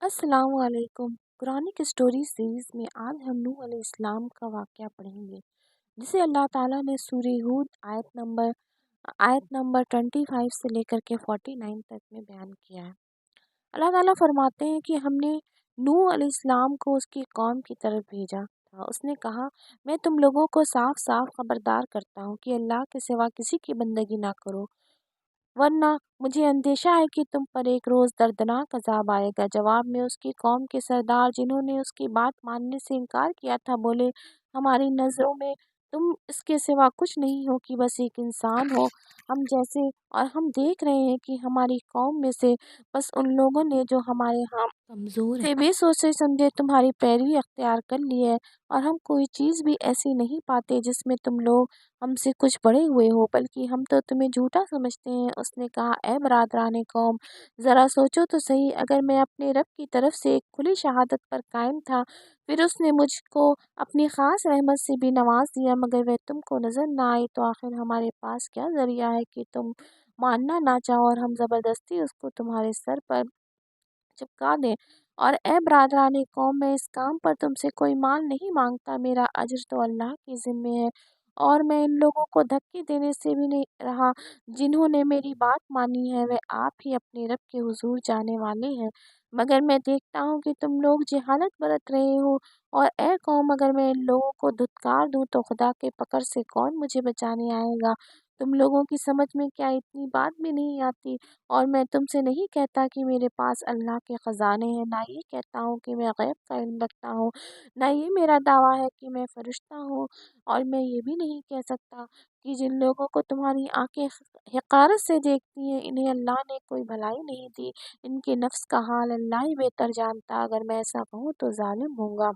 السلام علیکم۔ Quranic story series میں آج ہم نوح علیہ السلام کا واقعہ پڑھیں گے، جسے اللہ تعالیٰ نے سورہ ہود آیت نمبر 25 سے لے کر کے 49 تک میں بیان کیا ہے۔ اللہ تعالیٰ فرماتے ہیں کہ ہم نے نوح علیہ السلام کو اس کی قوم کی طرف بھیجا تھا۔ اس نے کہا، میں تم لوگوں کو صاف صاف خبردار کرتا ہوں کہ اللہ کے سوا کسی کی بندگی نہ کرو، ورنہ مجھے اندیشہ ہے کہ تم پر ایک روز دردناک عذاب آئے گا۔ جواب میں اس کی قوم کے سردار، جنہوں نے اس کی بات ماننے سے انکار کیا تھا، بولے، ہماری نظروں میں تم اس کے سوا کچھ نہیں ہو کہ بس ایک انسان ہو ہم جیسے، اور ہم دیکھ رہے ہیں کہ ہماری قوم میں سے بس ان لوگوں نے جو ہمارے ہاں کمزور سے بے سوچے سمجھے تمہاری پیروی اختیار کر لی ہے، اور ہم کوئی چیز بھی ایسی نہیں پاتے جس میں تم لوگ ہم سے کچھ بڑے ہوئے ہو، بلکہ ہم تو تمہیں جھوٹا سمجھتے ہیں۔ اس نے کہا، اے برادران قوم، ذرا سوچو تو صحیح، اگر میں اپنے رب کی طرف سے ایک کھلی شہادت پر قائم تھا، پھر اس نے مجھ کو اپنی خاص رحمت سے بھی نواز دیا، مگر وہ تم کو نظر نہ آئی، تو آخر ہمارے پاس کیا ذریعہ ہے کہ تم ماننا نہ چاہو اور ہم زبردستی اس کو تمہارے سر پر چپکا دیں؟ اور اے برادران قوم، میں اس کام پر تم سے کوئی مال نہیں مانگتا، میرا اجر تو اللہ کے ذمے ہے، اور میں ان لوگوں کو دھکے دینے سے بھی نہیں رہا جنہوں نے میری بات مانی ہے، وہ آپ ہی اپنے رب کے حضور جانے والے ہیں، مگر میں دیکھتا ہوں کہ تم لوگ جہالت برت رہے ہو۔ اور اے قوم، اگر میں ان لوگوں کو دھتکار دوں تو خدا کے پکڑ سے کون مجھے بچانے آئے گا؟ تم لوگوں کی سمجھ میں کیا اتنی بات بھی نہیں آتی؟ اور میں تم سے نہیں کہتا کہ میرے پاس اللہ کے خزانے ہیں، نہ یہ کہتا ہوں کہ میں غیب کا علم رکھتا ہوں، نہ یہ میرا دعویٰ ہے کہ میں فرشتہ ہوں، اور میں یہ بھی نہیں کہہ سکتا کہ جن لوگوں کو تمہاری آنکھیں حقارت سے دیکھتی ہیں، انہیں اللہ نے کوئی بھلائی نہیں دی، ان کے نفس کا حال اللہ ہی بہتر جانتا، اگر میں ایسا کہوں تو ظالم ہوں گا۔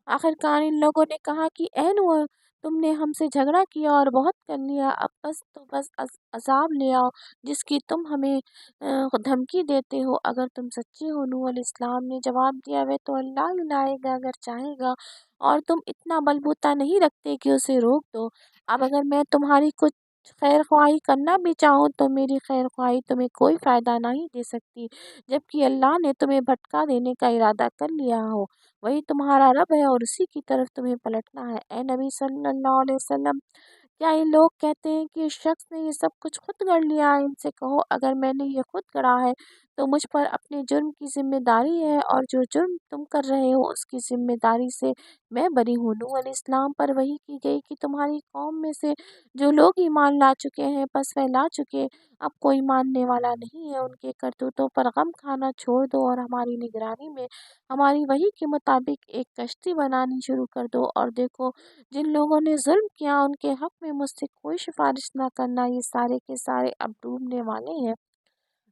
آخر کار ان لوگوں نے کہا کہ اے نوح، تم نے ہم سے جھگڑا کیا اور بہت کر لیا، اب بس عذاب لے آؤ جس کی تم ہمیں دھمکی دیتے ہو، اگر تم سچے ہو۔ نوح علیہ السلام نے جواب دیا، وہ تو اللہ ہی لائے گا اگر چاہے گا، اور تم اتنا بلبوتا نہیں رکھتے کہ اسے روک دو۔ اب اگر میں تمہاری کچھ خیر خواہی کرنا بھی چاہوں تو میری خیر خواہی تمہیں کوئی فائدہ نہیں دے سکتی، جبکہ اللہ نے تمہیں بھٹکا دینے کا ارادہ کر لیا ہو، وہی تمہارا رب ہے اور اسی کی طرف تمہیں پلٹنا ہے۔ اے نبی صلی اللہ علیہ وسلم، کیا یہ لوگ کہتے ہیں کہ اس شخص نے یہ سب کچھ خود گڑھ لیا ہے؟ ان سے کہو، اگر میں نے یہ خود گڑھا ہے تو مجھ پر اپنے جرم کی ذمہ داری ہے، اور جو جرم تم کر رہے ہو اس کی ذمہ داری سے میں بری ہوں۔ نوح علیہ السلام پر وحی کی گئی کہ تمہاری قوم میں سے جو لوگ ایمان لا چکے ہیں، بس وہ لا چکے، اب کوئی ماننے والا نہیں ہے، ان کے کرتوتوں پر غم کھانا چھوڑ دو اور ہماری نگرانی میں ہماری وحی کے مطابق ایک کشتی بنانی شروع کر دو، اور دیکھو، جن لوگوں نے ظلم کیا ان کے حق میں مجھ سے کوئی سفارش نہ کرنا، یہ سارے کے سارے اب ڈوبنے والے ہیں۔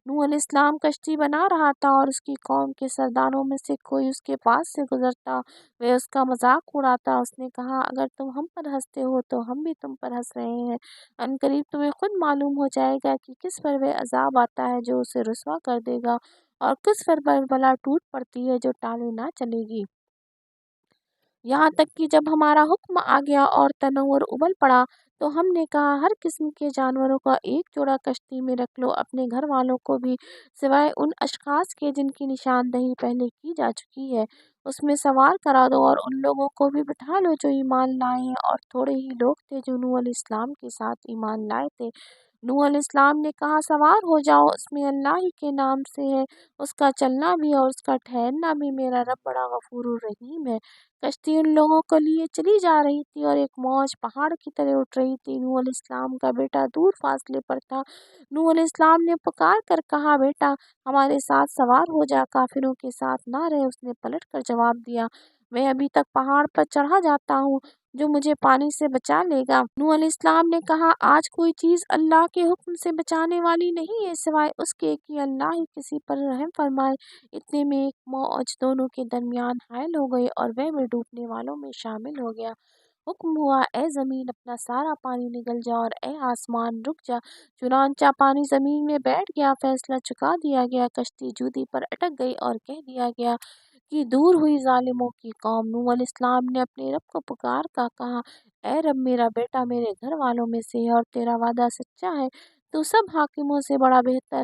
نوح علیہ السلام کشتی بنا رہا تھا اور اس کی قوم کے سرداروں میں سے کوئی اس کے پاس سے گزرتا، وہ اس کا مذاق اڑاتا۔ اس نے کہا، اگر تم ہم پر ہنستے ہو تو ہم بھی تم پر ہنس رہے ہیں، عنقریب تمہیں خود معلوم ہو جائے گا کہ کس پر وہ عذاب آتا ہے جو اسے رسوا کر دے گا، اور کس پر بلا ٹوٹ پڑتی ہے جو ٹالے نہ چلے گی۔ یہاں تک کہ جب ہمارا حکم آ گیا اور تنور ابل پڑا تو ہم نے کہا، ہر قسم کے جانوروں کا ایک جوڑا کشتی میں رکھ لو، اپنے گھر والوں کو بھی سوائے ان اشخاص کے جن کی نشاندہی پہلے کی جا چکی ہے اس میں سوار کرا دو، اور ان لوگوں کو بھی بٹھا لو جو ایمان لائے ہیں، اور تھوڑے ہی لوگ تھے جو نوح علیہ السلام کے ساتھ ایمان لائے تھے۔ نوح علیہ السلام نے کہا، سوار ہو جاؤ، اس میں اللہ ہی کے نام سے ہے، اس کا چلنا بھی اور اس کا ٹھہرنا بھی، میرا رب بڑا غفور الرحیم ہے۔ کشتی ان لوگوں کے لیے چلی جا رہی تھی اور ایک موج پہاڑ کی طرح اٹھ رہی تھی۔ نوح علیہ السلام کا بیٹا دور فاصلے پر تھا۔ نوح علیہ السلام نے پکار کر کہا، بیٹا ہمارے ساتھ سوار ہو جا، کافروں کے ساتھ نہ رہ۔ اس نے پلٹ کر جواب دیا، میں ابھی تک پہاڑ پر چڑھا جاتا ہوں جو مجھے پانی سے بچا لے گا۔ نوح علیہ السلام نے کہا، آج کوئی چیز اللہ کے حکم سے بچانے والی نہیں ہے سوائے اس کے کہ اللہ ہی کسی پر رحم فرمائے۔ اتنے میں ایک موج دونوں کے درمیان حائل ہو گئی اور وہ بھی ڈوبنے والوں میں شامل ہو گیا۔ حکم ہوا، اے زمین اپنا سارا پانی نگل جا، اور اے آسمان رک جا۔ چنانچہ پانی زمین میں بیٹھ گیا، فیصلہ چکا دیا گیا، کشتی جودی پر اٹک گئی، اور کہہ دیا گیا کہ دور ہوئی ظالموں کی قوم۔ نوح علیہ السلام نے اپنے رب کو پکار کر کہا، اے رب، میرا بیٹا میرے گھر والوں میں سے ہے اور تیرا وعدہ سچا ہے، تو سب حاکموں سے بڑا بہتر